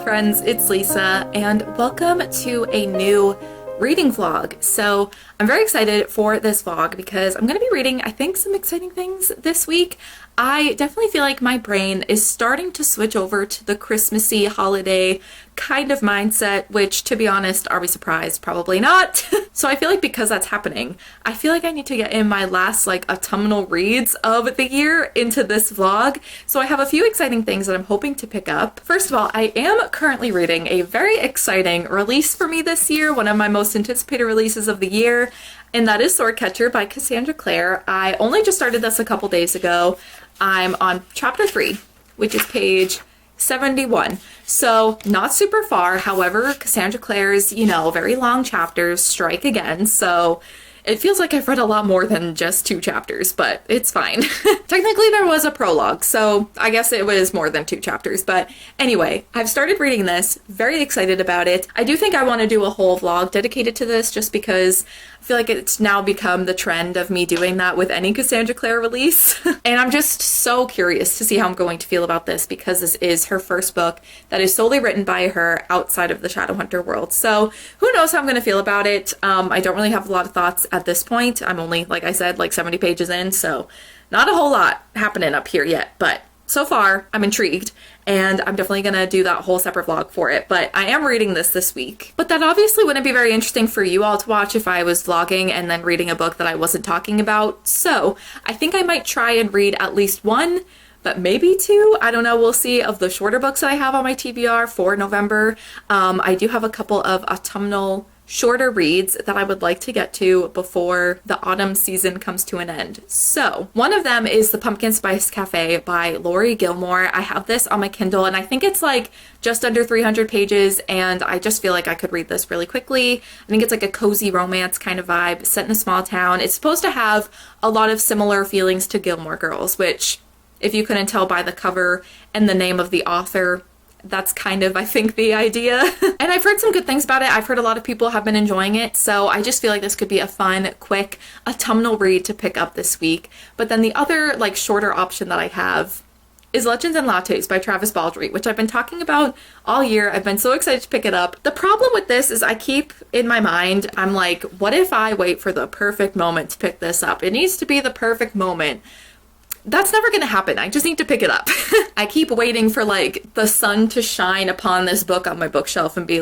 friends, it's Lisa, and welcome to a new reading vlog. So I'm very excited for this vlog because I'm going to be reading, I think, some exciting things this week. I definitely feel like my brain is starting to switch over to the Christmassy holiday kind of mindset, which, to be honest, are we surprised? Probably not. So I feel like because that's happening, I feel like I need to get in my last autumnal reads of the year into this vlog. So I have a few exciting things that I'm hoping to pick up. First of all, I am currently reading a very exciting release for me this year, one of my most anticipated releases of the year, and that is Swordcatcher by Cassandra Clare. I only just started this a couple days ago. I'm on chapter 3, which is page 71. So not super far. However, Cassandra Clare's, very long chapters strike again. So it feels like I've read a lot more than just 2 chapters, but it's fine. Technically, there was a prologue, so I guess it was more than 2 chapters. But anyway, I've started reading this, very excited about it. I do think I want to do a whole vlog dedicated to this just because I feel like it's now become the trend of me doing that with any Cassandra Clare release. And I'm just so curious to see how I'm going to feel about this because this is her first book that is solely written by her outside of the Shadowhunter world. So who knows how I'm going to feel about it. I don't really have a lot of thoughts at this point. I'm only, like I said, 70 pages in, so not a whole lot happening up here yet, but so far I'm intrigued and I'm definitely gonna do that whole separate vlog for it. But I am reading this week, but that obviously wouldn't be very interesting for you all to watch if I was vlogging and then reading a book that I wasn't talking about. So I think I might try and read at least 1, but maybe 2, I don't know, we'll see, of the shorter books that I have on my TBR for November. I do have a couple of autumnal shorter reads that I would like to get to before the autumn season comes to an end. So one of them is The Pumpkin Spice Cafe by Lori Gilmore. I have this on my Kindle and I think it's just under 300 pages and I just feel like I could read this really quickly. I think it's a cozy romance kind of vibe set in a small town. It's supposed to have a lot of similar feelings to Gilmore Girls, which, if you couldn't tell by the cover and the name of the author, that's kind of, I think, the idea. And I've heard some good things about it. I've heard a lot of people have been enjoying it. So I just feel like this could be a fun, quick, autumnal read to pick up this week. But then the other, shorter option that I have is Legends and Lattes by Travis Baldree, which I've been talking about all year. I've been so excited to pick it up. The problem with this is I keep in my mind, I'm like, what if I wait for the perfect moment to pick this up? It needs to be the perfect moment. That's never gonna happen. I just need to pick it up. I keep waiting for the sun to shine upon this book on my bookshelf and be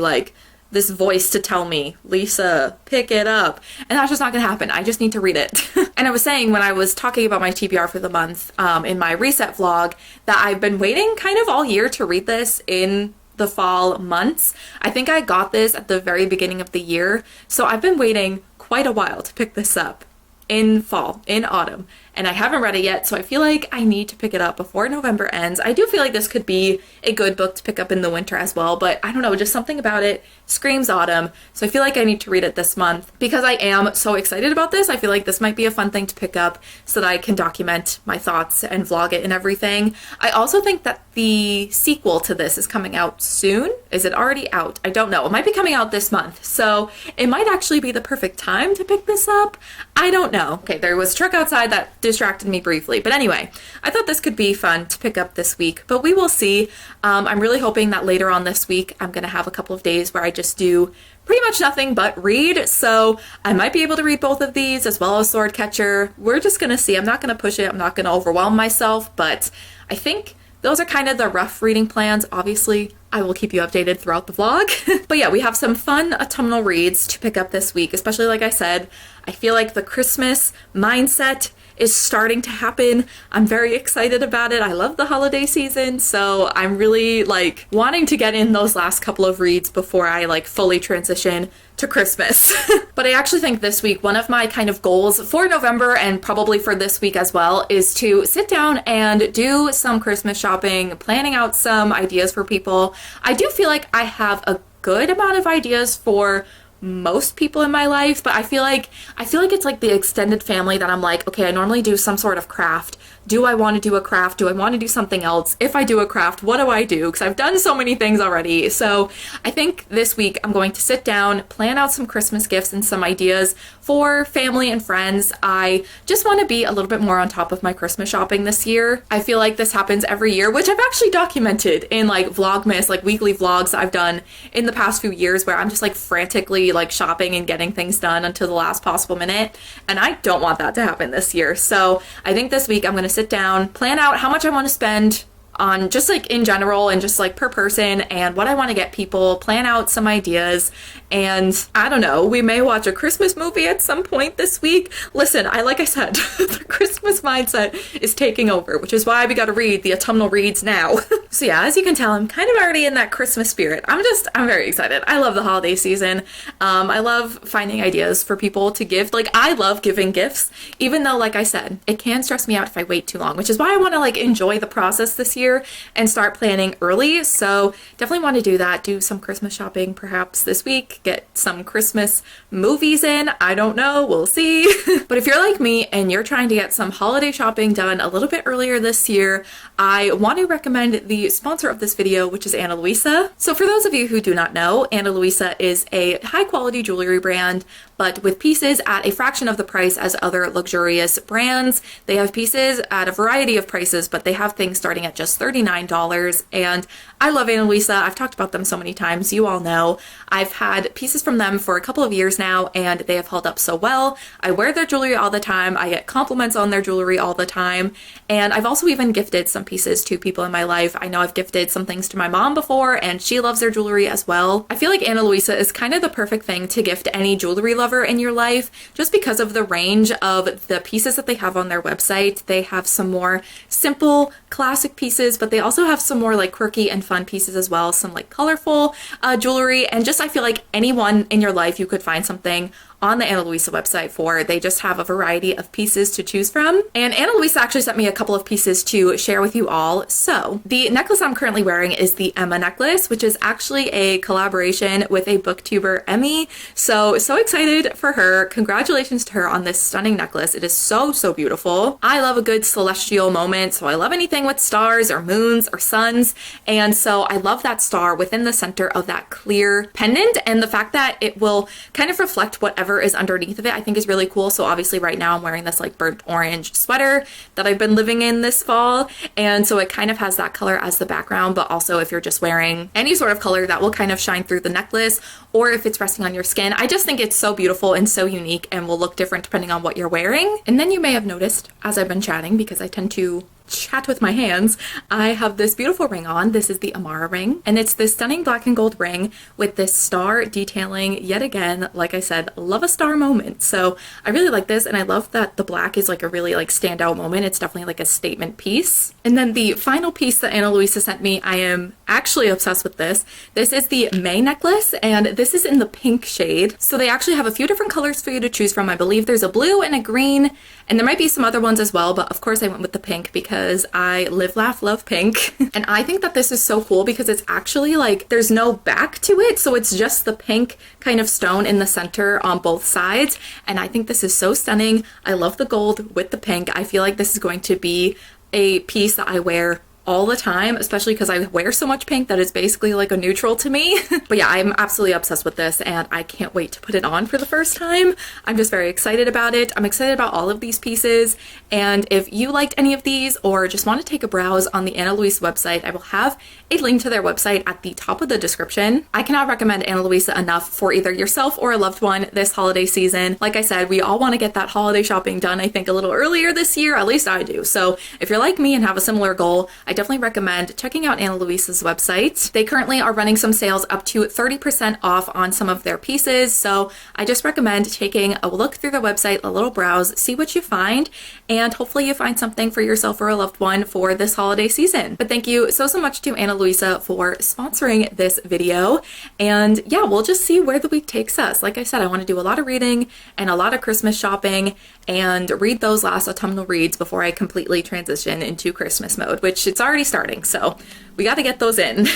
this voice to tell me, Lisa, pick it up. And that's just not gonna happen. I just need to read it. And I was saying when I was talking about my TBR for the month in my reset vlog that I've been waiting kind of all year to read this in the fall months. I think I got this at the very beginning of the year. So I've been waiting quite a while to pick this up in fall, in autumn, and I haven't read it yet, so I feel like I need to pick it up before November ends. I do feel like this could be a good book to pick up in the winter as well, but I don't know, just something about it screams autumn, so I feel like I need to read it this month. Because I am so excited about this, I feel like this might be a fun thing to pick up so that I can document my thoughts and vlog it and everything. I also think that the sequel to this is coming out soon. Is it already out? I don't know. It might be coming out this month, so it might actually be the perfect time to pick this up. I don't know. Okay, there was a truck outside that distracted me briefly, but anyway, I thought this could be fun to pick up this week, but we will see. I'm really hoping that later on this week I'm gonna have a couple of days where I just do pretty much nothing but read, so I might be able to read both of these as well as Swordcatcher. We're just gonna see. I'm not gonna push it. I'm not gonna overwhelm myself, but I think those are kind of the rough reading plans. Obviously, I will keep you updated throughout the vlog. But yeah, we have some fun autumnal reads to pick up this week, especially like I said, I feel like the Christmas mindset is starting to happen. I'm very excited about it. I love the holiday season, so I'm really wanting to get in those last couple of reads before I fully transition to Christmas. But I actually think this week, one of my kind of goals for November and probably for this week as well is to sit down and do some Christmas shopping, planning out some ideas for people. I do feel like I have a good amount of ideas for most people in my life, but I feel like it's the extended family that I'm okay, I normally do some sort of craft do I want to do a craft? Do I want to do something else? If I do a craft, what do I do? Because I've done so many things already. So I think this week I'm going to sit down, plan out some Christmas gifts and some ideas for family and friends. I just want to be a little bit more on top of my Christmas shopping this year. I feel like this happens every year, which I've actually documented in like Vlogmas, like weekly vlogs that I've done in the past few years, where I'm just like frantically like shopping and getting things done until the last possible minute. And I don't want that to happen this year. So I think this week I'm going to sit down, plan out how much I want to spend on just like in general and just like per person and what I want to get people, plan out some ideas. And I don't know, we may watch a Christmas movie at some point this week. Listen, like I said, the Christmas mindset is taking over, which is why we got to read the autumnal reads now. So yeah, as you can tell, I'm kind of already in that Christmas spirit. I'm very excited. I love the holiday season. I love finding ideas for people to give. Like, I love giving gifts, even though, like I said, it can stress me out if I wait too long, which is why I want to like enjoy the process this year and start planning early. So definitely want to do that, do some Christmas shopping perhaps this week, get some Christmas movies in. I don't know, we'll see. But if you're like me and you're trying to get some holiday shopping done a little bit earlier this year, I want to recommend the sponsor of this video, which is Ana Luisa. So for those of you who do not know, Ana Luisa is a high quality jewelry brand, but with pieces at a fraction of the price as other luxurious brands. They have pieces at a variety of prices, but they have things starting at just $39. And I love Ana Luisa. I've talked about them so many times. You all know. I've had pieces from them for a couple of years now, and they have held up so well. I wear their jewelry all the time. I get compliments on their jewelry all the time. And I've also even gifted some pieces to people in my life. I know I've gifted some things to my mom before, and she loves their jewelry as well. I feel like Ana Luisa is kind of the perfect thing to gift any jewelry lover in your life, just because of the range of the pieces that they have on their website. They have some more simple, classic pieces, but they also have some more like quirky and fun pieces as well, some like colorful jewelry, and just I feel like anyone in your life you could find something on the Ana Luisa website for. They just have a variety of pieces to choose from. And Ana Luisa actually sent me a couple of pieces to share with you all. So the necklace I'm currently wearing is the Emma necklace, which is actually a collaboration with a booktuber, Emmy. So excited for her. Congratulations to her on this stunning necklace. It is so beautiful. I love a good celestial moment, so I love anything with stars or moons or suns. And so I love that star within the center of that clear pendant, and the fact that it will kind of reflect whatever is underneath of it, I think is really cool. So obviously right now I'm wearing this like burnt orange sweater that I've been living in this fall, and so it kind of has that color as the background, but also if you're just wearing any sort of color, that will kind of shine through the necklace, or if it's resting on your skin. I just think it's so beautiful and so unique and will look different depending on what you're wearing. And then you may have noticed as I've been chatting, because I tend to chat with my hands, I have this beautiful ring on. This is the Amara ring, and it's this stunning black and gold ring with this star detailing yet again. Like I said, love a star moment. So I really like this, and I love that the black is like a really like standout moment. It's definitely like a statement piece. And then the final piece that Ana Luisa sent me, I am actually obsessed with this. This is the May necklace, and this is in the pink shade. So they actually have a few different colors for you to choose from. I believe there's a blue and a green, and there might be some other ones as well, but of course I went with the pink because I live, laugh, love pink. And I think that this is so cool because it's actually like, there's no back to it. So it's just the pink kind of stone in the center on both sides. And I think this is so stunning. I love the gold with the pink. I feel like this is going to be a piece that I wear all the time, especially because I wear so much pink that it's basically like a neutral to me. But yeah, I'm absolutely obsessed with this, and I can't wait to put it on for the first time. I'm just very excited about it. I'm excited about all of these pieces, and if you liked any of these or just want to take a browse on the Ana Luisa website, I will have a link to their website at the top of the description. I cannot recommend Ana Luisa enough for either yourself or a loved one this holiday season. Like I said, we all want to get that holiday shopping done, I think, a little earlier this year. At least I do. So if you're like me and have a similar goal, I definitely recommend checking out Ana Luisa's website. They currently are running some sales up to 30% off on some of their pieces, so I just recommend taking a look through the website, a little browse, see what you find, and hopefully you find something for yourself or a loved one for this holiday season. But thank you so much to Ana Luisa for sponsoring this video, and yeah, we'll just see where the week takes us. Like I said, I want to do a lot of reading and a lot of Christmas shopping and read those last autumnal reads before I completely transition into Christmas mode, which it's already starting, so we got to get those in.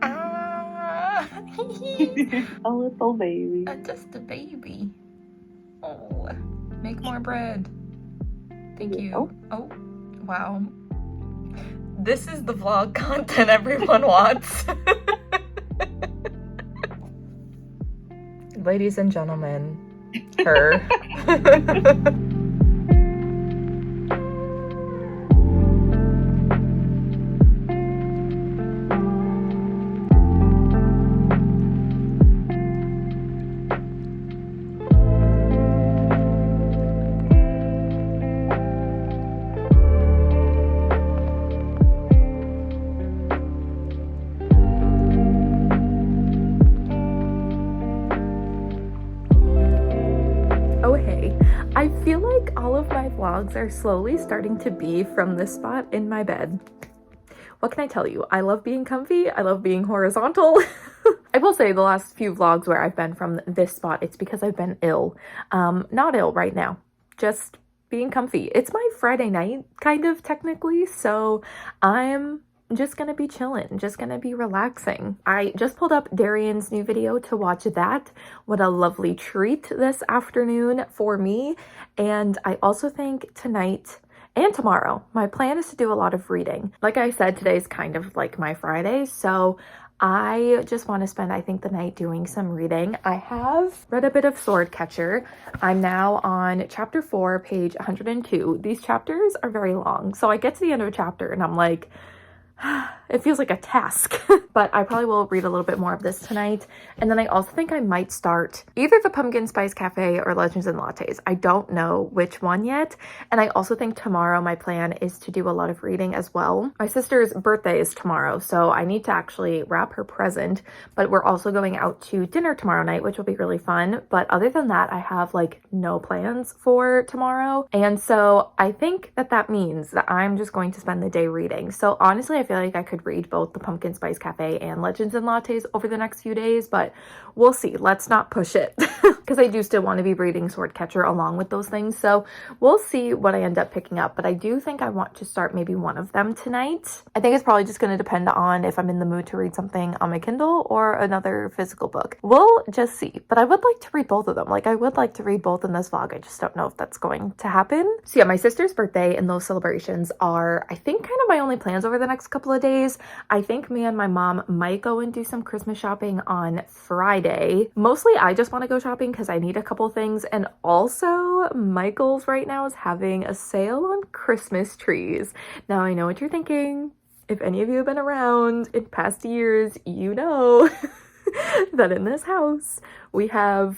A little baby. Just a baby. Oh, make more bread. Thank you. Oh, Wow. This is the vlog content everyone wants. Ladies and gentlemen, her. Oh hey, I feel like all of my vlogs are slowly starting to be from this spot in my bed. What can I tell you? I love being comfy, I love being horizontal. I will say the last few vlogs where I've been from this spot, it's because I've been ill. Not ill right now, just being comfy. It's my Friday night, kind of technically, so I'm just gonna be chilling, just gonna be relaxing. I just pulled up Darian's new video to watch that. What a lovely treat this afternoon for me. And I also think tonight and tomorrow, my plan is to do a lot of reading. Like I said, today's kind of like my Friday, so I just want to spend, I think, the night doing some reading. I have read a bit of Swordcatcher. I'm now on chapter 4, page 102. These chapters are very long, so I get to the end of a chapter and I'm like, it feels like a task. But I probably will read a little bit more of this tonight. And then I also think I might start either the Pumpkin Spice Cafe or Legends and Lattes. I don't know which one yet. And I also think tomorrow my plan is to do a lot of reading as well. My sister's birthday is tomorrow, so I need to actually wrap her present. But we're also going out to dinner tomorrow night, which will be really fun. But other than that, I have like no plans for tomorrow. And so I think that that means that I'm just going to spend the day reading. So honestly, I feel like I could read both the Pumpkin Spice Cafe and Legends and Lattes over the next few days, but we'll see. Let's not push it because I do still want to be reading Swordcatcher along with those things. So we'll see what I end up picking up, but I do think I want to start maybe one of them tonight. I think it's probably just going to depend on if I'm in the mood to read something on my Kindle or another physical book. We'll just see, but I would like to read both of them. Like I would like to read both in this vlog. I just don't know if that's going to happen. So yeah, my sister's birthday and those celebrations are, I think, kind of my only plans over the next couple of days. I think me and my mom might go and do some Christmas shopping on Friday. Mostly I just want to go shopping because I need a couple things, and also Michael's right now is having a sale on Christmas trees. Now I know what you're thinking. If any of you have been around in past years, you know that in this house we have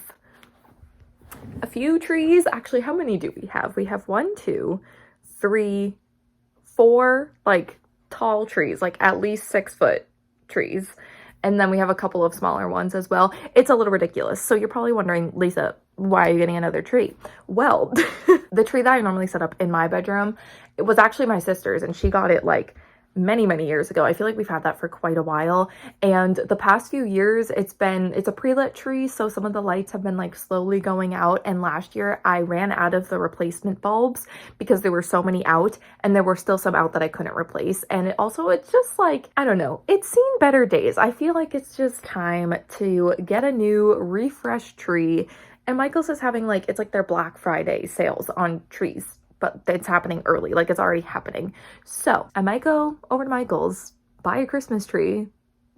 a few trees. Actually, how many do we have? We have 1, 2, 3, 4 like tall trees, like at least 6-foot trees. And then we have a couple of smaller ones as well. It's a little ridiculous. So you're probably wondering, Lisa, why are you getting another tree? Well, the tree that I normally set up in my bedroom, it was actually my sister's, and she got it like many years ago. I feel like we've had that for quite a while, and the past few years it's a pre-lit tree, so some of the lights have been like slowly going out, and last year I ran out of the replacement bulbs because there were so many out, and there were still some out that I couldn't replace. And it's just like, I don't know, it's seen better days. I feel like it's just time to get a new refreshed tree. And Michael's is having like, it's like their Black Friday sales on trees, but it's happening early, like it's already happening. So I might go over to Michael's, buy a Christmas tree,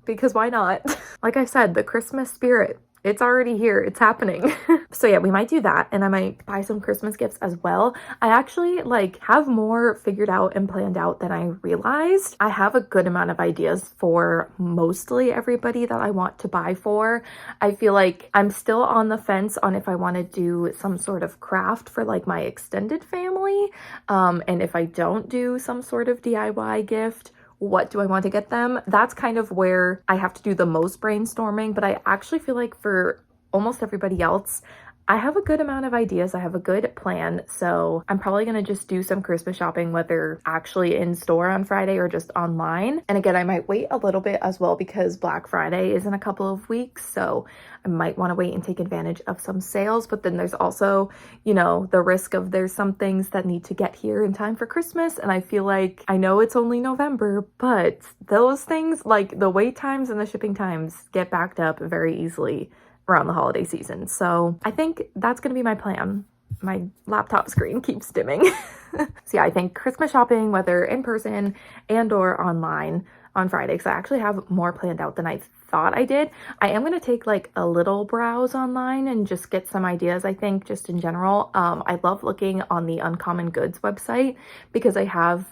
because why not? Like I said, the Christmas spirit, it's already here, it's happening. So yeah, we might do that, and I might buy some Christmas gifts as well. I actually like have more figured out and planned out than I realized. I have a good amount of ideas for mostly everybody that I want to buy for. I feel like I'm still on the fence on if I want to do some sort of craft for like my extended family, and if I don't do some sort of DIY gift, what do I want to get them? That's kind of where I have to do the most brainstorming, but I actually feel like for almost everybody else, I have a good amount of ideas. I have a good plan. So I'm probably going to just do some Christmas shopping, whether actually in store on Friday or just online. And again, I might wait a little bit as well because Black Friday is in a couple of weeks. So I might want to wait and take advantage of some sales. But then there's also, you know, the risk of there's some things that need to get here in time for Christmas. And I feel like, I know it's only November, but those things, like the wait times and the shipping times, get backed up very easily around the holiday season. So I think that's going to be my plan. my laptop screen keeps dimming. So yeah, I think Christmas shopping, whether in person and or online on Friday, because I actually have more planned out than I thought I did. I am going to take like a little browse online and just get some ideas, I think, just in general. I love looking on the Uncommon Goods website because I have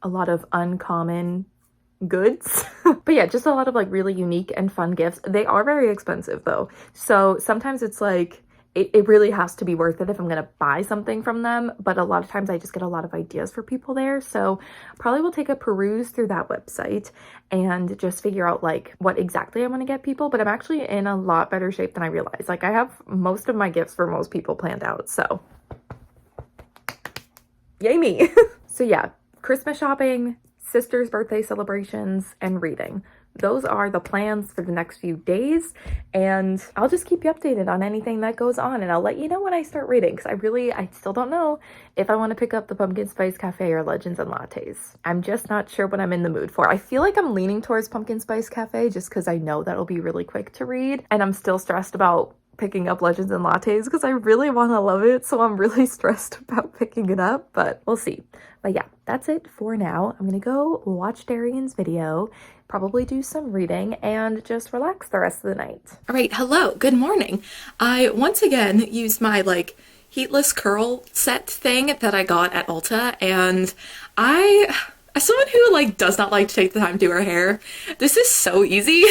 a lot of uncommon goods. But yeah, just a lot of like really unique and fun gifts. They are very expensive though. So sometimes it's like, it really has to be worth it if I'm gonna buy something from them, but a lot of times I just get a lot of ideas for people there. So probably will take a peruse through that website and just figure out like what exactly I want to get people. But I'm actually in a lot better shape than I realized. Like I have most of my gifts for most people planned out, so yay me. So yeah, Christmas shopping, sister's birthday celebrations, and reading. Those are the plans for the next few days, and I'll just keep you updated on anything that goes on, and I'll let you know when I start reading, because I still don't know if I want to pick up the Pumpkin Spice Cafe or Legends and Lattes. I'm just not sure what I'm in the mood for. I feel like I'm leaning towards Pumpkin Spice Cafe just because I know that'll be really quick to read, and I'm still stressed about picking up Legends and Lattes because I really want to love it, so I'm really stressed about picking it up, but we'll see. But yeah, that's it for now. I'm gonna go watch Darian's video, probably do some reading, and just relax the rest of the night. All right, hello, good morning. I once again used my like heatless curl set thing that I got at Ulta, and as someone who like does not like to take the time to do her hair, this is so easy.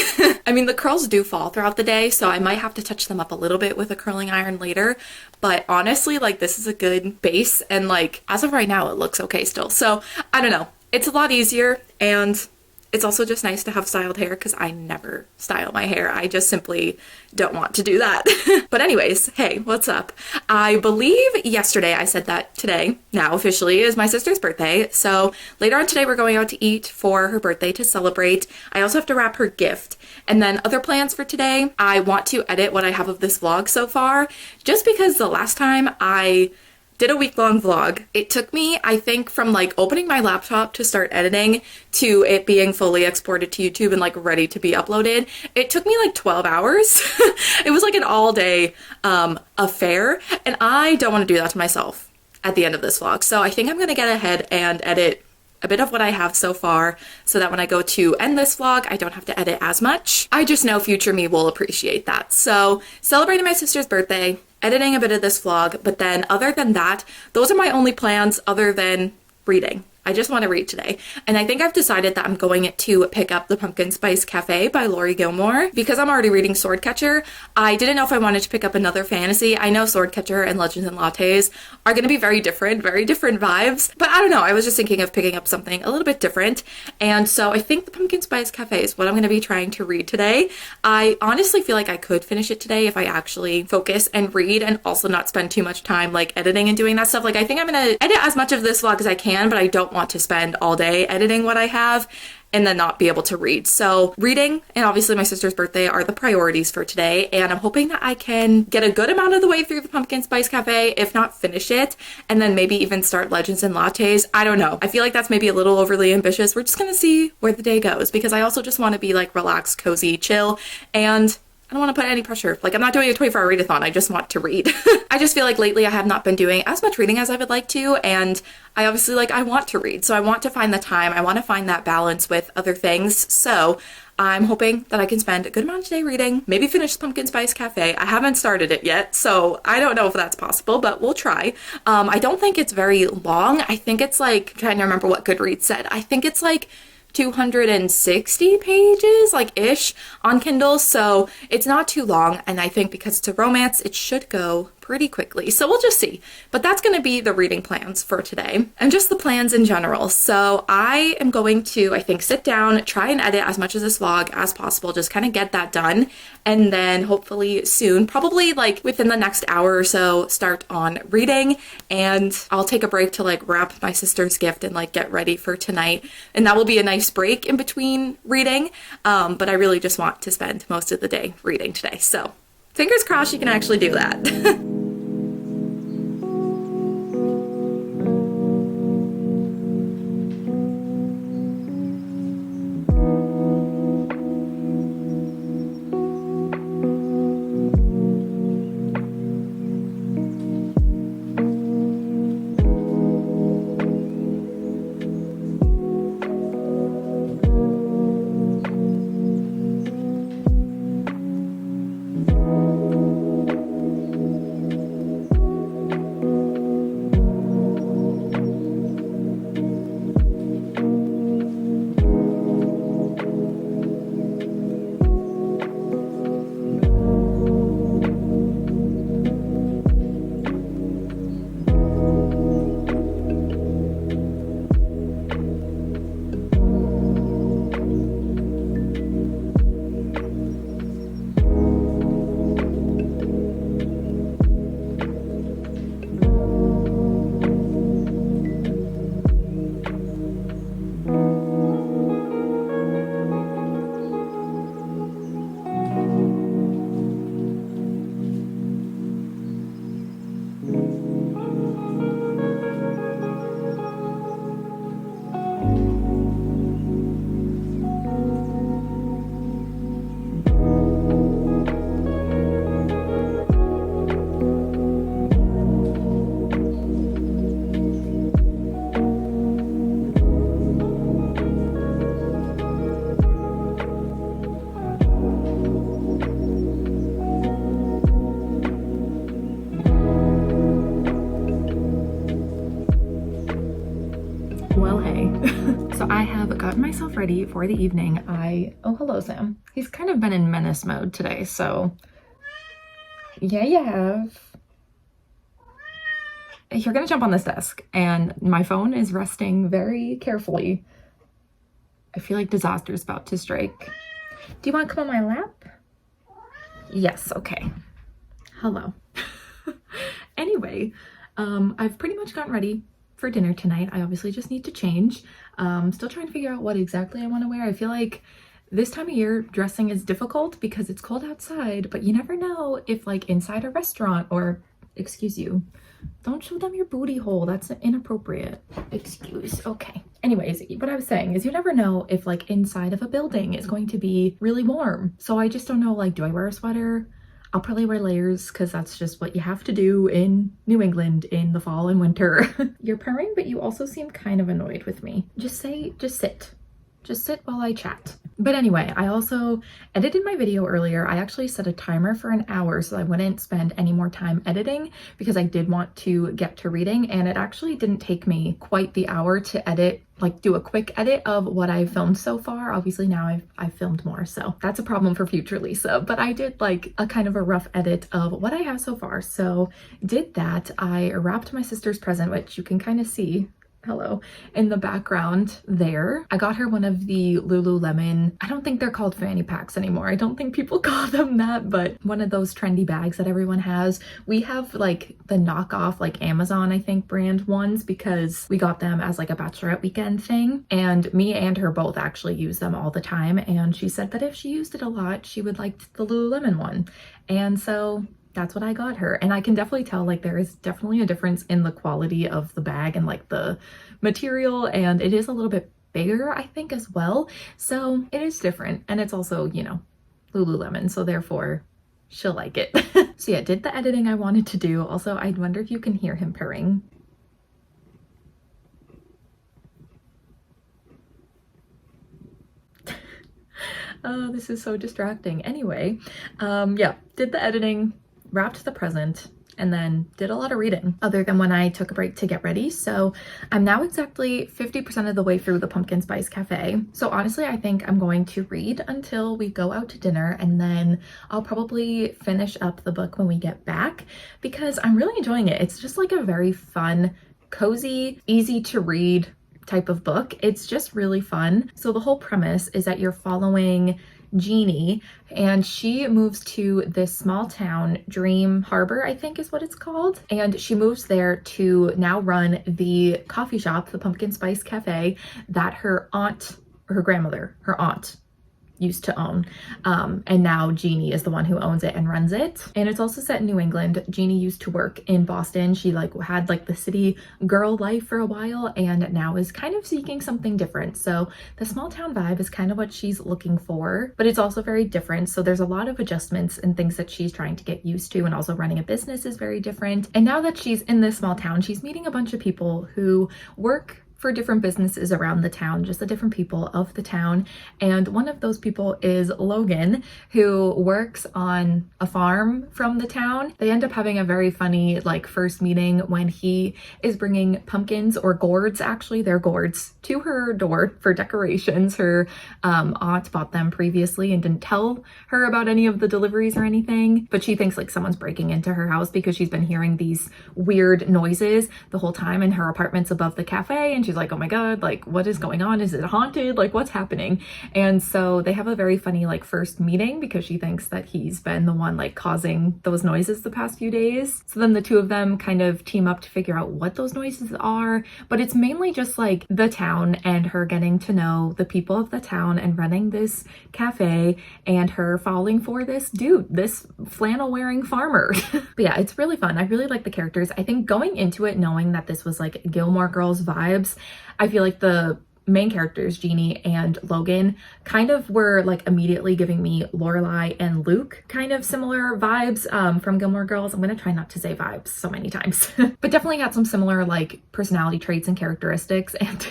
I mean, the curls do fall throughout the day, so I might have to touch them up a little bit with a curling iron later, but honestly, like this is a good base, and like as of right now it looks okay still. So I don't know, it's a lot easier, and it's also just nice to have styled hair because I never style my hair. I just simply don't want to do that. But anyways, hey, what's up? I believe yesterday I said that today, now officially, is my sister's birthday. So later on today we're going out to eat for her birthday to celebrate. I also have to wrap her gift. And then other plans for today, I want to edit what I have of this vlog so far, just because the last time I did a week-long vlog, it took me, I think, from like opening my laptop to start editing to it being fully exported to YouTube and like ready to be uploaded. It took me like 12 hours. It was like an all-day affair, and I don't want to do that to myself at the end of this vlog. So I think I'm gonna get ahead and edit a bit of what I have so far so that when I go to end this vlog, I don't have to edit as much. I just know future me will appreciate that. So celebrating my sister's birthday, editing a bit of this vlog, but then other than that, those are my only plans other than reading. I just want to read today. And I think I've decided that I'm going to pick up the Pumpkin Spice Cafe by Lori Gilmore because I'm already reading Swordcatcher. I didn't know if I wanted to pick up another fantasy. I know Swordcatcher and Legends and Lattes are going to be very different vibes, but I don't know. I was just thinking of picking up something a little bit different. And so I think the Pumpkin Spice Cafe is what I'm going to be trying to read today. I honestly feel like I could finish it today if I actually focus and read and also not spend too much time like editing and doing that stuff. Like I think I'm going to edit as much of this vlog as I can, but I don't want to spend all day editing what I have and then not be able to read. So reading and obviously my sister's birthday are the priorities for today, and I'm hoping that I can get a good amount of the way through the Pumpkin Spice Cafe, if not finish it, and then maybe even start Legends and Lattes. I don't know. I feel like that's maybe a little overly ambitious. We're just gonna see where the day goes because I also just want to be like relaxed, cozy, chill, and I don't want to put any pressure. Like, I'm not doing a 24-hour readathon. I just want to read. I just feel like lately I have not been doing as much reading as I would like to, and I obviously, like, I want to read. So I want to find the time. I want to find that balance with other things. So I'm hoping that I can spend a good amount of today reading, maybe finish the Pumpkin Spice Cafe. I haven't started it yet, so I don't know if that's possible, but we'll try. I don't think it's very long. I think it's like, I'm trying to remember what Goodreads said. I think it's like 260 pages, like ish, on Kindle, so it's not too long, and I think because it's a romance, it should go pretty quickly. So we'll just see. But that's going to be the reading plans for today and just the plans in general. So I am going to, I think, sit down, try and edit as much of this vlog as possible, just kind of get that done. And then hopefully soon, probably like within the next hour or so, start on reading. And I'll take a break to like wrap my sister's gift and like get ready for tonight. And that will be a nice break in between reading. But I really just want to spend most of the day reading today. So fingers crossed you can actually do that. myself ready for the evening. Oh, hello, Sam. He's kind of been in menace mode today, so yeah, you have. You're gonna jump on this desk, and my phone is resting very carefully. I feel like disaster is about to strike. Do you want to come on my lap? Yes, okay. Hello. Anyway, I've pretty much gotten ready for dinner tonight. I obviously just need to change. Still trying to figure out what exactly I want to wear. I feel like this time of year dressing is difficult because it's cold outside, but you never know if like inside a restaurant or, excuse you, don't show them your booty hole. That's inappropriate. Excuse. Okay. Anyways, what I was saying is you never know if like inside of a building is going to be really warm. So I just don't know, like, do I wear a sweater? I'll probably wear layers because that's just what you have to do in New England in the fall and winter. You're purring, but you also seem kind of annoyed with me. Just sit. Just sit while I chat. But anyway, I also edited my video earlier. I actually set a timer for an hour so I wouldn't spend any more time editing because I did want to get to reading, and it actually didn't take me quite the hour to edit, like do a quick edit of what I've filmed so far. Obviously now I've filmed more, so that's a problem for future Lisa, but I did like a kind of a rough edit of what I have so far. So did that. I wrapped my sister's present, which you can kind of see, hello, in the background there. I got her one of the Lululemon, I don't think they're called fanny packs anymore. I don't think people call them that, but one of those trendy bags that everyone has. We have like the knockoff, like Amazon, I think, brand ones because we got them as like a bachelorette weekend thing. And me and her both actually use them all the time. And she said that if she used it a lot, she would like the Lululemon one. And so that's what I got her. And I can definitely tell like there is definitely a difference in the quality of the bag and like the material, and it is a little bit bigger, I think, as well. So it is different, and it's also, you know, Lululemon, so therefore she'll like it. So yeah, did the editing I wanted to do. Also, I wonder if you can hear him purring. Oh, this is so distracting. Anyway, yeah, did the editing, wrapped the present, and then did a lot of reading other than when I took a break to get ready. So I'm now exactly 50% of the way through the Pumpkin Spice Cafe. So honestly, I think I'm going to read until we go out to dinner, and then I'll probably finish up the book when we get back because I'm really enjoying it. It's just like a very fun, cozy, easy to read type of book. It's just really fun. So the whole premise is that you're following Jeannie, and she moves to this small town, Dream Harbor, I think is what it's called. And she moves there to now run the coffee shop, the Pumpkin Spice Cafe, that her aunt used to own. And now Jeannie is the one who owns it and runs it. And it's also set in New England. Jeannie used to work in Boston. She like had like the city girl life for a while and now is kind of seeking something different. So the small town vibe is kind of what she's looking for, but it's also very different. So there's a lot of adjustments and things that she's trying to get used to, and also running a business is very different. And now that she's in this small town, she's meeting a bunch of people who work for different businesses around the town, just the different people of the town. And one of those people is Logan, who works on a farm from the town. They end up having a very funny like first meeting when he is bringing pumpkins, or gourds, actually they're gourds, to her door for decorations. Her aunt bought them previously and didn't tell her about any of the deliveries or anything, but she thinks like someone's breaking into her house because she's been hearing these weird noises the whole time, and her apartment's above the cafe, and she's like, oh my god, like what is going on? Is it haunted? Like what's happening? And so they have a very funny like first meeting because she thinks that he's been the one like causing those noises the past few days. So then the two of them kind of team up to figure out what those noises are, but it's mainly just like the town and her getting to know the people of the town and running this cafe, and her falling for this dude, this flannel wearing farmer. But yeah, it's really fun. I really like the characters. I think going into it knowing that this was like Gilmore Girls vibes, I feel like the main characters, Jeannie and Logan, kind of were like immediately giving me Lorelai and Luke kind of similar vibes from Gilmore Girls. I'm gonna try not to say vibes so many times, but definitely had some similar like personality traits and characteristics. And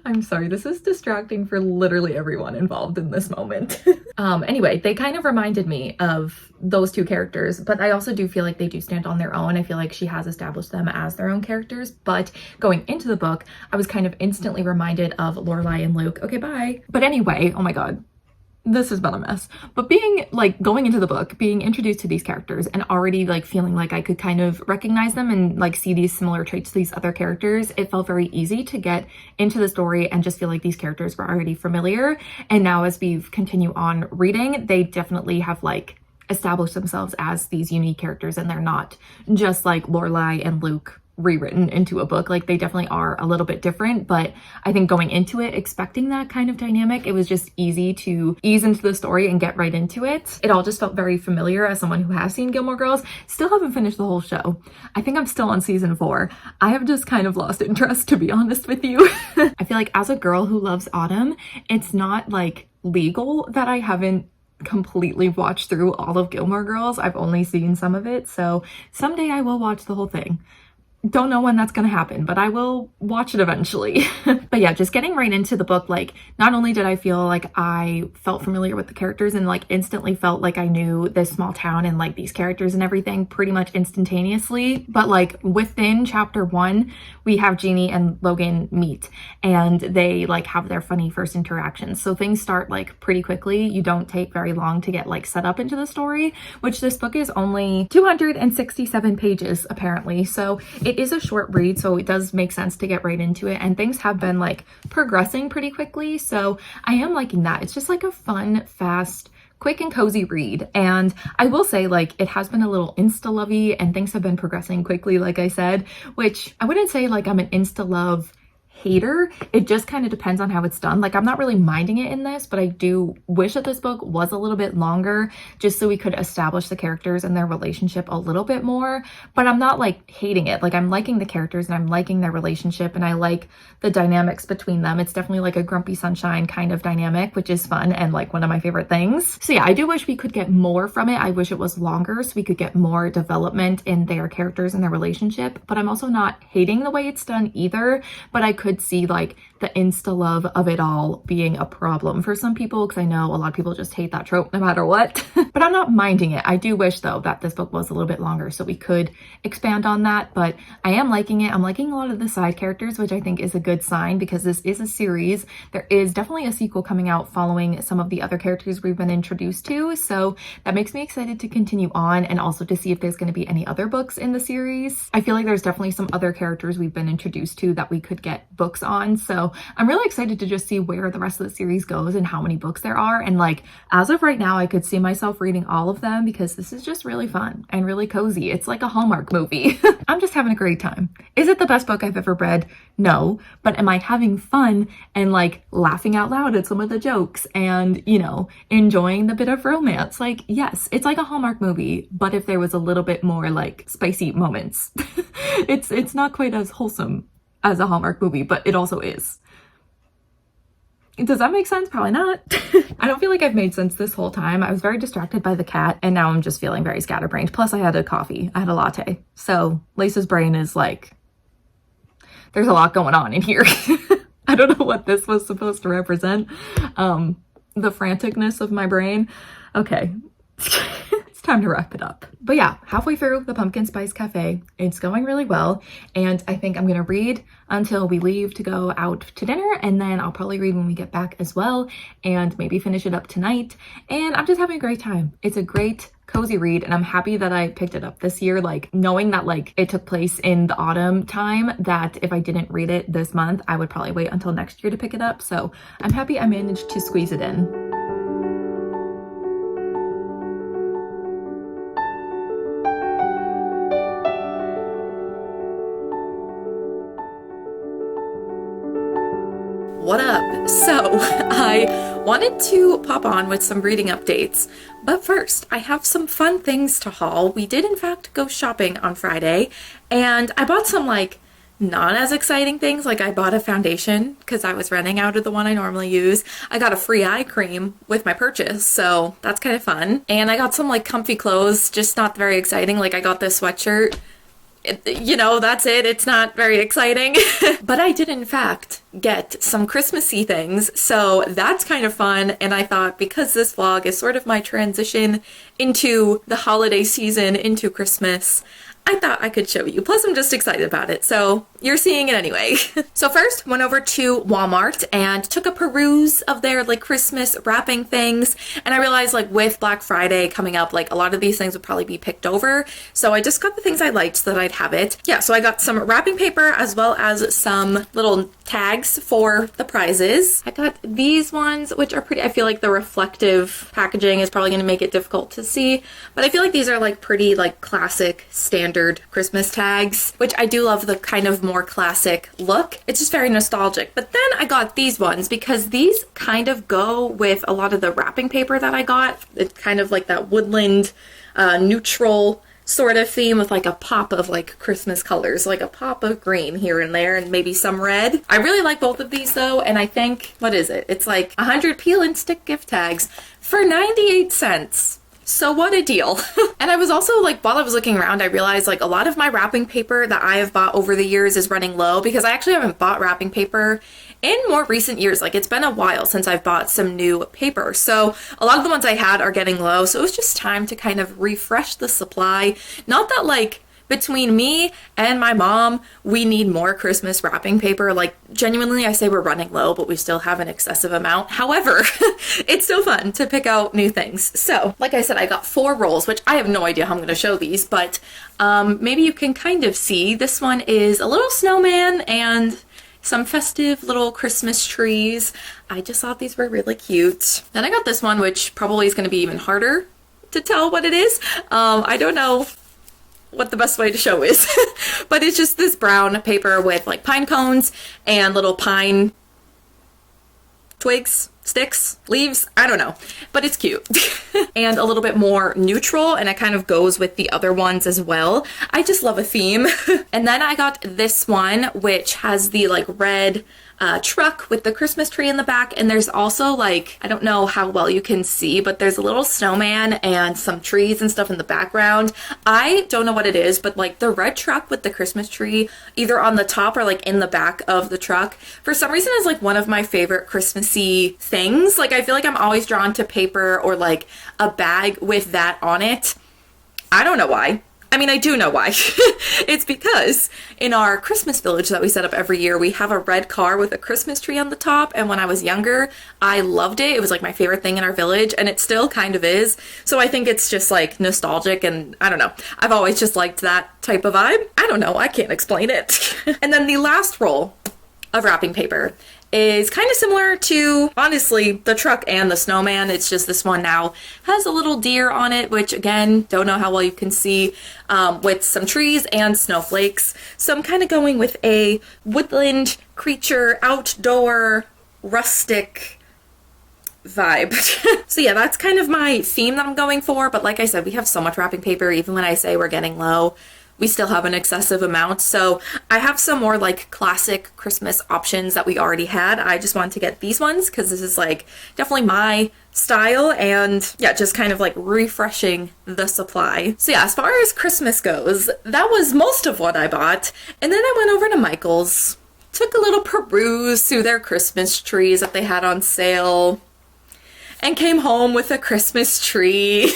I'm sorry, this is distracting for literally everyone involved in this moment. Anyway, they kind of reminded me of those two characters, but I also do feel like they do stand on their own. I feel like she has established them as their own characters, but going into the book, I was kind of instantly reminded of Lorelai and Luke. Okay, bye. But anyway, oh my god, this has been a mess. But being like going into the book, being introduced to these characters and already like feeling like I could kind of recognize them and like see these similar traits to these other characters, it felt very easy to get into the story and just feel like these characters were already familiar. And now as we continue on reading, they definitely have like established themselves as these unique characters, and they're not just like Lorelai and Luke rewritten into a book. Like they definitely are a little bit different, but I think going into it expecting that kind of dynamic, it was just easy to ease into the story and get right into it. It all just felt very familiar as someone who has seen Gilmore Girls. Still haven't finished the whole show. I think I'm still on season 4. I have just kind of lost interest, to be honest with you. I feel like as a girl who loves autumn, it's not like legal that I haven't completely watched through all of Gilmore Girls. I've only seen some of it, so someday I will watch the whole thing. Don't know when that's gonna happen, but I will watch it eventually. But yeah, just getting right into the book, like not only did I feel like I felt familiar with the characters and like instantly felt like I knew this small town and like these characters and everything pretty much instantaneously, but like within chapter 1, we have Jeannie and Logan meet and they like have their funny first interactions. So things start like pretty quickly. You don't take very long to get like set up into the story, which this book is only 267 pages apparently. So it is a short read, so it does make sense to get right into it, and things have been like progressing pretty quickly, so I am liking that. It's just like a fun, fast, quick and cozy read. And I will say like it has been a little insta-lovey and things have been progressing quickly, like I said, which I wouldn't say like I'm an insta-love hater. It just kind of depends on how it's done. Like I'm not really minding it in this, but I do wish that this book was a little bit longer just so we could establish the characters and their relationship a little bit more. But I'm not like hating it. Like I'm liking the characters and I'm liking their relationship and I like the dynamics between them. It's definitely like a grumpy sunshine kind of dynamic, which is fun and like one of my favorite things. So yeah, I do wish we could get more from it. I wish it was longer so we could get more development in their characters and their relationship, but I'm also not hating the way it's done either. But I could see like the insta love of it all being a problem for some people, because I know a lot of people just hate that trope no matter what. But I'm not minding it. I do wish though that this book was a little bit longer so we could expand on that, but I am liking it. I'm liking a lot of the side characters, which I think is a good sign because this is a series. There is definitely a sequel coming out following some of the other characters we've been introduced to, so that makes me excited to continue on and also to see if there's going to be any other books in the series. I feel like there's definitely some other characters we've been introduced to that we could get books on, so I'm really excited to just see where the rest of the series goes and how many books there are. And like as of right now, I could see myself reading all of them because this is just really fun and really cozy. It's like a Hallmark movie. I'm just having a great time. Is it the best book I've ever read? No, but am I having fun and like laughing out loud at some of the jokes and, you know, enjoying the bit of romance? Like, yes, it's like a Hallmark movie, but if there was a little bit more like spicy moments. It's not quite as wholesome as a Hallmark movie, but it also is. Does that make sense? Probably not. I don't feel like I've made sense this whole time. I was very distracted by the cat and now I'm just feeling very scatterbrained. Plus I had a coffee. I had a latte. So Lisa's brain is like, there's a lot going on in here. I don't know what this was supposed to represent. The franticness of my brain. Okay. It's time to wrap it up. But yeah, halfway through the Pumpkin Spice Cafe. It's going really well. And I think I'm going to read until we leave to go out to dinner. And then I'll probably read when we get back as well. And maybe finish it up tonight. And I'm just having a great time. It's a great cozy read and I'm happy that I picked it up this year, like knowing that like it took place in the autumn time, that if I didn't read it this month I would probably wait until next year to pick it up. So I'm happy I managed to squeeze it in. What up? So I wanted to pop on with some reading updates, but first I have some fun things to haul. We did in fact go shopping on Friday and I bought some like not as exciting things. Like I bought a foundation because I was running out of the one I normally use. I got a free eye cream with my purchase, so that's kind of fun. And I got some like comfy clothes, just not very exciting. Like I got this sweatshirt You know, that's it. It's not very exciting. But I did, in fact, get some Christmassy things. So that's kind of fun. And I thought because this vlog is sort of my transition into the holiday season, into Christmas, I thought I could show you. Plus, I'm just excited about it, so you're seeing it anyway. So first, went over to Walmart and took a peruse of their like Christmas wrapping things, and I realized like with Black Friday coming up, like a lot of these things would probably be picked over, so I just got the things I liked so that I'd have it. Yeah, so I got some wrapping paper as well as some little tags for the prizes. I got these ones, which are pretty. I feel like the reflective packaging is probably going to make it difficult to see, but I feel like these are like pretty like classic standard Christmas tags, which I do love the kind of more classic look. It's just very nostalgic. But then I got these ones because these kind of go with a lot of the wrapping paper that I got. It's kind of like that woodland neutral sort of theme with like a pop of like Christmas colors, like a pop of green here and there and maybe some red. I really like both of these though, and I think, what is it? It's like 100 peel and stick gift tags for 98 cents. So what a deal. And I was also like, while I was looking around, I realized like a lot of my wrapping paper that I have bought over the years is running low because I actually haven't bought wrapping paper in more recent years. Like it's been a while since I've bought some new paper. So a lot of the ones I had are getting low. So it was just time to kind of refresh the supply. Not that like between me and my mom, we need more Christmas wrapping paper. Like genuinely, I say we're running low, but we still have an excessive amount. However, it's still fun to pick out new things. So like I said, I got 4 rolls, which I have no idea how I'm going to show these, but maybe you can kind of see. This one is a little snowman and some festive little Christmas trees. I just thought these were really cute. Then I got this one, which probably is going to be even harder to tell what it is. I don't know what the best way to show is, but it's just this brown paper with like pine cones and little pine twigs, sticks, leaves, I don't know, but it's cute. And a little bit more neutral, and it kind of goes with the other ones as well. I just love a theme. And then I got this one, which has the like red truck with the Christmas tree in the back, and there's also like, I don't know how well you can see, but there's a little snowman and some trees and stuff in the background. I don't know what it is, but like the red truck with the Christmas tree either on the top or like in the back of the truck for some reason is like one of my favorite Christmassy things. Like I feel like I'm always drawn to paper or like a bag with that on it. I don't know why. I mean, I do know why. It's because in our Christmas village that we set up every year, we have a red car with a Christmas tree on the top. And when I was younger, I loved it. It was like my favorite thing in our village, and it still kind of is. So I think it's just like nostalgic, and I don't know. I've always just liked that type of vibe. I don't know. I can't explain it. And then the last roll of wrapping paper is kind of similar to, honestly, the truck and the snowman. It's just this one now has a little deer on it, which again, don't know how well you can see, with some trees and snowflakes. So I'm kind of going with a woodland creature, outdoor, rustic vibe. So yeah, that's kind of my theme that I'm going for. But like I said, we have so much wrapping paper, even when I say we're getting low, we still have an excessive amount. So I have some more like classic Christmas options that we already had. I just wanted to get these ones because this is like definitely my style, and yeah, just kind of like refreshing the supply. So yeah, as far as Christmas goes, that was most of what I bought. And then I went over to Michael's, took a little peruse through their Christmas trees that they had on sale, and came home with a Christmas tree.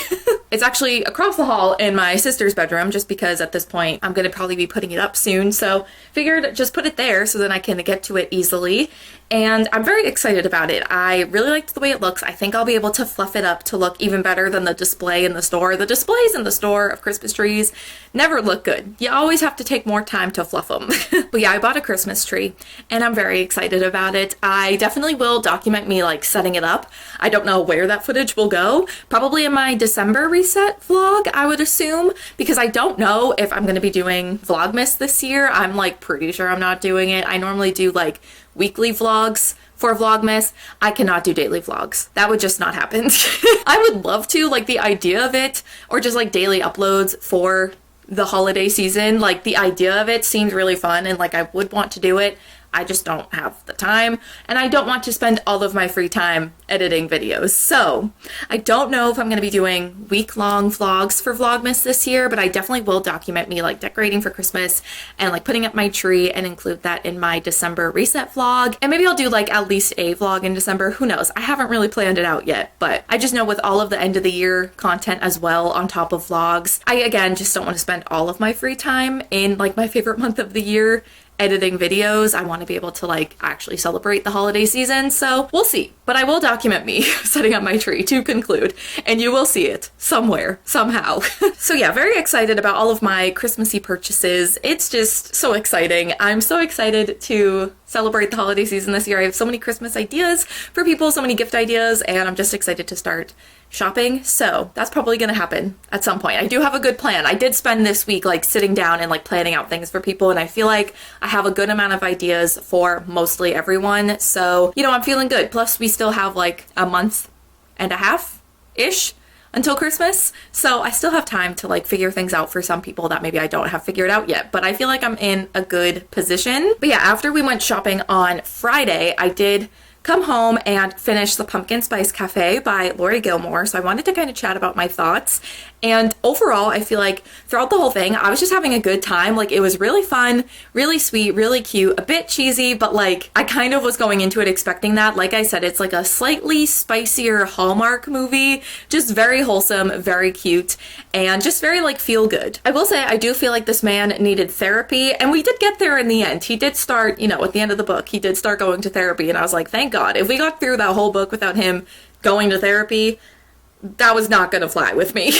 It's actually across the hall in my sister's bedroom, just because at this point I'm gonna probably be putting it up soon. So figured just put it there so then I can get to it easily. And I'm very excited about it. I really liked the way it looks. I think I'll be able to fluff it up to look even better than the display in the store. The displays in the store of Christmas trees never look good. You always have to take more time to fluff them. But yeah, I bought a Christmas tree and I'm very excited about it. I definitely will document me like setting it up. I don't know where that footage will go. Probably in my December reset vlog, I would assume, because I don't know if I'm gonna be doing Vlogmas this year. I'm like pretty sure I'm not doing it. I normally do like weekly vlogs for Vlogmas. I cannot do daily vlogs. That would just not happen. I would love to, like the idea of it, or just like daily uploads for the holiday season. Like the idea of it seems really fun and like I would want to do it. I just don't have the time, and I don't want to spend all of my free time editing videos. So I don't know if I'm going to be doing week-long vlogs for Vlogmas this year, but I definitely will document me like decorating for Christmas and like putting up my tree and include that in my December reset vlog. And maybe I'll do like at least a vlog in December. Who knows? I haven't really planned it out yet, but I just know with all of the end of the year content as well on top of vlogs, I again just don't want to spend all of my free time in like my favorite month of the year editing videos. I want to be able to like actually celebrate the holiday season, so we'll see. But I will document me setting up my tree to conclude, and you will see it somewhere, somehow. So yeah, very excited about all of my Christmassy purchases. It's just so exciting. I'm so excited to celebrate the holiday season this year. I have so many Christmas ideas for people, so many gift ideas, and I'm just excited to start shopping. So that's probably gonna happen at some point. I do have a good plan. I did spend this week like sitting down and like planning out things for people, and I feel like I have a good amount of ideas for mostly everyone. So, you know, I'm feeling good. Plus we still have like a month and a half-ish until Christmas. So I still have time to like figure things out for some people that maybe I don't have figured out yet, but I feel like I'm in a good position. But yeah, after we went shopping on Friday, I did come home and finish The Pumpkin Spice Cafe by Lori Gilmore. So I wanted to kind of chat about my thoughts. And overall, I feel like throughout the whole thing, I was just having a good time. Like, it was really fun, really sweet, really cute, a bit cheesy, but like I kind of was going into it expecting that. Like I said, it's like a slightly spicier Hallmark movie, just very wholesome, very cute, and just very like feel good. I will say I do feel like this man needed therapy, and we did get there in the end. He did start, you know, at the end of the book, he did start going to therapy, and I was like, thank God. If we got through that whole book without him going to therapy, that was not gonna fly with me.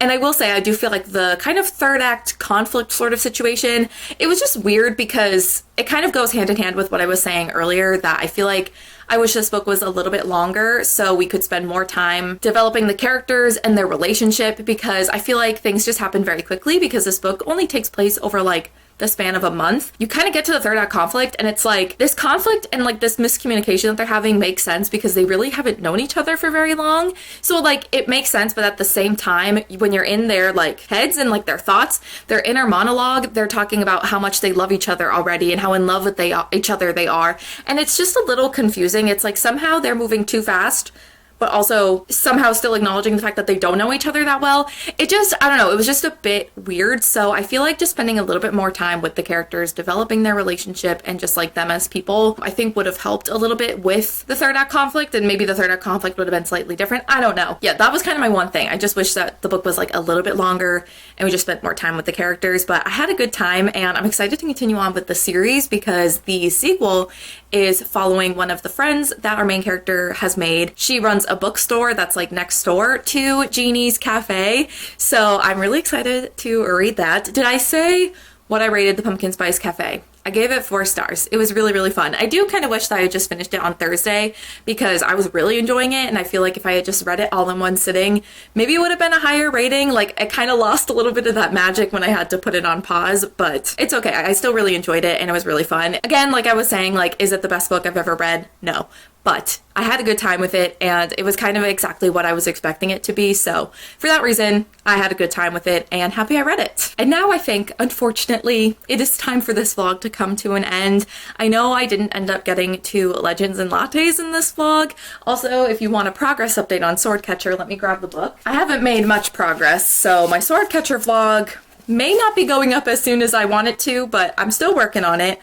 And I will say, I do feel like the kind of third act conflict sort of situation, it was just weird because it kind of goes hand in hand with what I was saying earlier, that I feel like I wish this book was a little bit longer so we could spend more time developing the characters and their relationship, because I feel like things just happen very quickly because this book only takes place over like the span of a month. You kind of get to the third act conflict, and it's like this conflict and like this miscommunication that they're having makes sense because they really haven't known each other for very long. So like it makes sense, but at the same time, when you're in their like heads and like their thoughts, their inner monologue, they're talking about how much they love each other already and how in love with each other they are. And it's just a little confusing. It's like somehow they're moving too fast, but also somehow still acknowledging the fact that they don't know each other that well. It just, I don't know, it was just a bit weird. So I feel like just spending a little bit more time with the characters, developing their relationship, and just like them as people, I think would have helped a little bit with the third act conflict, and maybe the third act conflict would have been slightly different. I don't know. Yeah, that was kind of my one thing. I just wish that the book was like a little bit longer and we just spent more time with the characters, but I had a good time, and I'm excited to continue on with the series because the sequel is following one of the friends that our main character has made. She runs a bookstore that's like next door to Jeannie's cafe, so I'm really excited to read that. Did I say what I rated The Pumpkin Spice Cafe? I gave it 4 stars. It was really, really fun. I do kind of wish that I had just finished it on Thursday because I was really enjoying it, and I feel like if I had just read it all in one sitting, maybe it would have been a higher rating. Like, it kind of lost a little bit of that magic when I had to put it on pause, but it's okay. I still really enjoyed it, and it was really fun. Again, like I was saying, like, is it the best book I've ever read? No. But I had a good time with it, and it was kind of exactly what I was expecting it to be. So for that reason, I had a good time with it and happy I read it. And now I think, unfortunately, it is time for this vlog to come to an end. I know I didn't end up getting to Legends and Lattes in this vlog. Also, if you want a progress update on Swordcatcher, let me grab the book. I haven't made much progress, so my Swordcatcher vlog may not be going up as soon as I want it to, but I'm still working on it.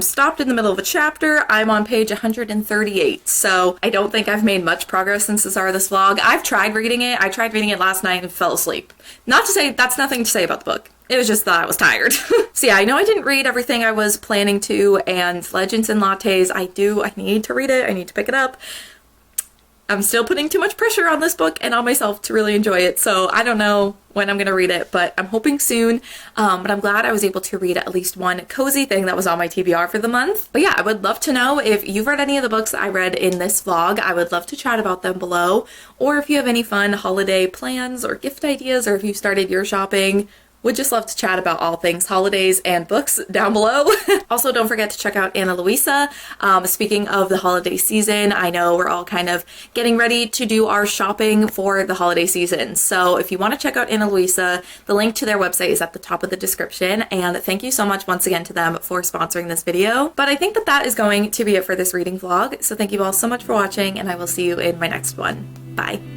Stopped in the middle of a chapter. I'm on page 138, so I don't think I've made much progress since the start of this vlog. I've tried reading it. I tried reading it last night and fell asleep. Not to say, that's nothing to say about the book. It was just that I was tired. So yeah, I know I didn't read everything I was planning to, and Legends and Lattes, I need to read it. I need to pick it up. I'm still putting too much pressure on this book and on myself to really enjoy it, so I don't know when I'm gonna read it, but I'm hoping soon. But I'm glad I was able to read at least one cozy thing that was on my TBR for the month. But yeah, I would love to know if you've read any of the books that I read in this vlog. I would love to chat about them below, or if you have any fun holiday plans or gift ideas, or if you started your shopping, would just love to chat about all things holidays and books down below. Also, don't forget to check out Ana Luisa. Speaking of the holiday season, I know we're all kind of getting ready to do our shopping for the holiday season. So if you want to check out Ana Luisa, the link to their website is at the top of the description. And thank you so much once again to them for sponsoring this video. But I think that that is going to be it for this reading vlog. So thank you all so much for watching, and I will see you in my next one. Bye.